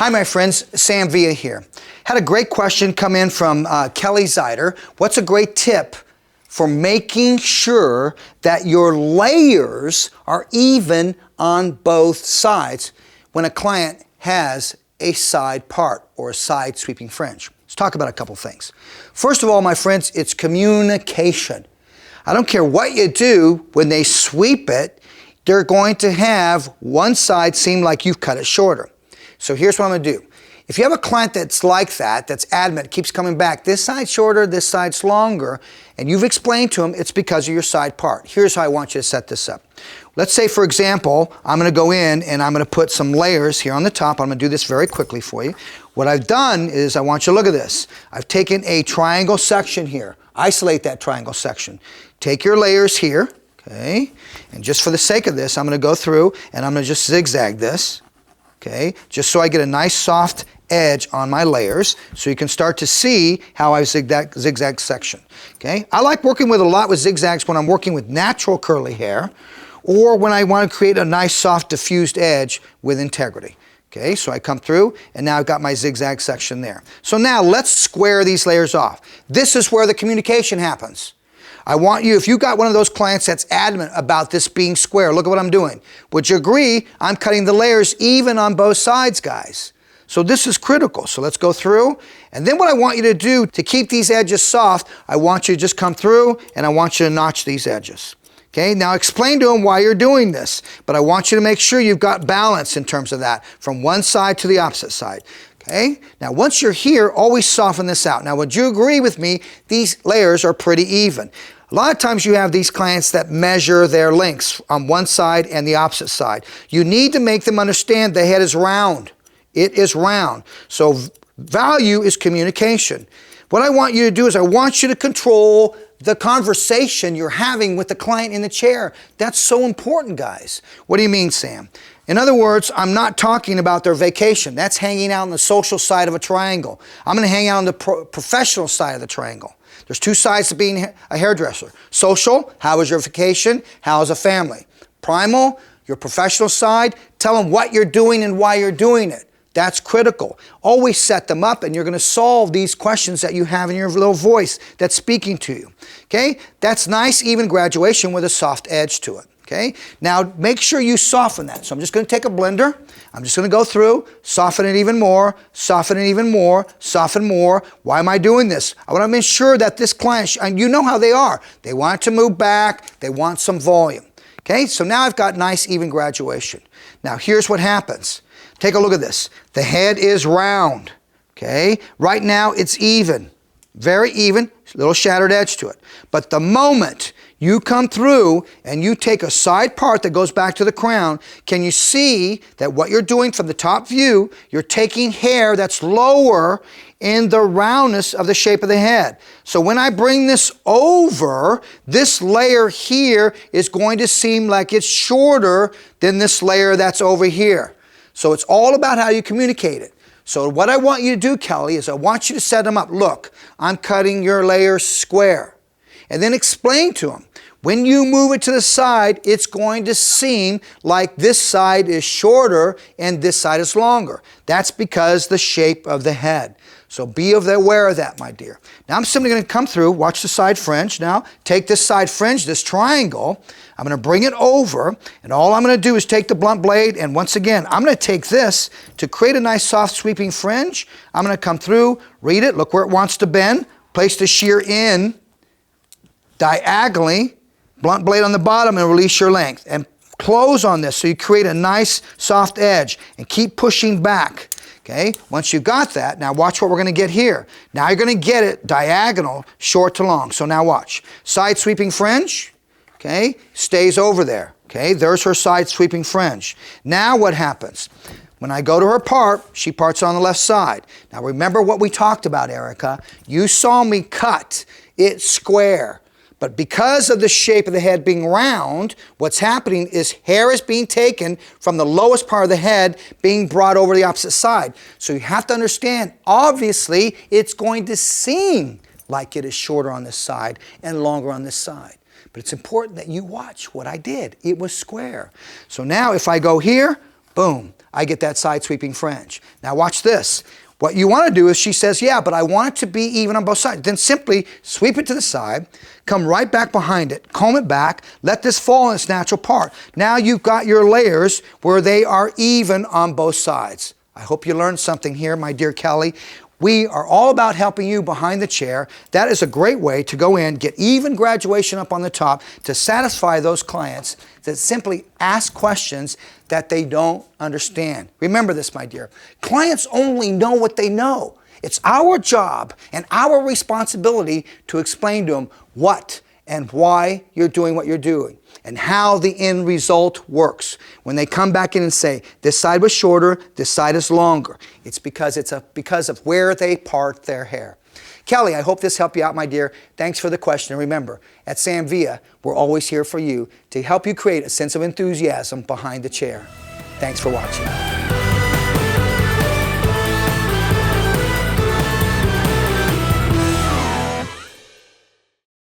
Hi, my friends. Sam Villa here. Had a great question come in from Kelly Zider. What's a great tip for making sure that your layers are even on both sides when a client has a side part or a side sweeping fringe? Let's talk about a couple things. First of all, my friends, it's communication. I don't care what you do, when they sweep it, they're going to have one side seem like you've cut it shorter. So here's what I'm going to do. If you have a client that's like that, that's adamant, keeps coming back, this side's shorter, this side's longer, and you've explained to them it's because of your side part. Here's how I want you to set this up. Let's say, for example, I'm going to go in and I'm going to put some layers here on the top. I'm going to do this very quickly for you. What I've done is, I want you to look at this. I've taken a triangle section here. Isolate that triangle section. Take your layers here, okay, and just for the sake of this, I'm going to go through and I'm going to just zigzag this, okay, just so I get a nice soft edge on my layers, so you can start to see how I zigzag section. Okay, I like working with a lot with zigzags when I'm working with natural curly hair, or when I want to create a nice soft diffused edge with integrity. Okay, so I come through and now I've got my zigzag section there. So now let's square these layers off. This is where the communication happens. I want you, if you've got one of those clients that's adamant about this being square, look at what I'm doing. Would you agree I'm cutting the layers even on both sides, guys? So this is critical. So let's go through. And then what I want you to do to keep these edges soft, I want you to just come through and I want you to notch these edges. Okay, now explain to them why you're doing this, but I want you to make sure you've got balance in terms of that, from one side to the opposite side. Okay, now once you're here, always soften this out. Now would you agree with me, these layers are pretty even. A lot of times you have these clients that measure their lengths on one side and the opposite side. You need to make them understand the head is round. It is round. So value is communication. What I want you to do is I want you to control the conversation you're having with the client in the chair. That's so important, guys. What do you mean, Sam? In other words, I'm not talking about their vacation. That's hanging out on the social side of a triangle. I'm going to hang out on the professional side of the triangle. There's two sides to being a hairdresser. Social, how was your vacation? How is a family? Primal, your professional side, tell them what you're doing and why you're doing it. That's critical. Always set them up and you're going to solve these questions that you have in your little voice that's speaking to you. Okay? That's nice, even graduation with a soft edge to it. Okay? Now make sure you soften that. So I'm just going to take a blender. I'm just going to go through, soften it even more, soften it even more, soften more. Why am I doing this? I want to make sure that this client, and you know how they are. They want to move back. They want some volume. Okay? So now I've got nice, even graduation. Now here's what happens. Take a look at this. The head is round, okay? Right now it's even, very even, little shattered edge to it. But the moment you come through and you take a side part that goes back to the crown, can you see that what you're doing from the top view, you're taking hair that's lower in the roundness of the shape of the head. So when I bring this over, this layer here is going to seem like it's shorter than this layer that's over here. So it's all about how you communicate it. So what I want you to do, Kelly, is I want you to set them up. Look, I'm cutting your layer square. And then explain to them, when you move it to the side, it's going to seem like this side is shorter and this side is longer. That's because the shape of the head. So be aware of that, my dear. Now I'm simply going to come through, watch the side fringe. Now take this side fringe, this triangle, I'm going to bring it over, and all I'm going to do is take the blunt blade, and once again, I'm going to take this to create a nice soft sweeping fringe. I'm going to come through, read it, look where it wants to bend, place the shear in diagonally, blunt blade on the bottom, and release your length. And close on this so you create a nice soft edge, and keep pushing back. Okay, once you've got that, now watch what we're going to get here. Now you're going to get it diagonal, short to long. So now watch. Side sweeping fringe, okay, stays over there. Okay, there's her side sweeping fringe. Now what happens? When I go to her part, she parts on the left side. Now remember what we talked about, Erica. You saw me cut it square. But because of the shape of the head being round, what's happening is hair is being taken from the lowest part of the head being brought over the opposite side. So you have to understand, obviously, it's going to seem like it is shorter on this side and longer on this side. But it's important that you watch what I did. It was square. So now if I go here, Boom, I get that side sweeping fringe. Now watch this. What you want to do is she says, yeah, but I want it to be even on both sides. Then simply sweep it to the side, come right back behind it, comb it back, let this fall in its natural part. Now you've got your layers where they are even on both sides. I hope you learned something here, my dear Kelly. We are all about helping you behind the chair. That is a great way to go in, get even graduation up on the top to satisfy those clients that simply ask questions that they don't understand. Remember this, my dear. Clients only know what they know. It's our job and our responsibility to explain to them what and why you're doing what you're doing and how the end result works. When they come back in and say, this side was shorter, this side is longer, it's because of where they part their hair. Kelly, I hope this helped you out, my dear. Thanks for the question. And remember, at Sam Villa, we're always here for you to help you create a sense of enthusiasm behind the chair. Thanks for watching.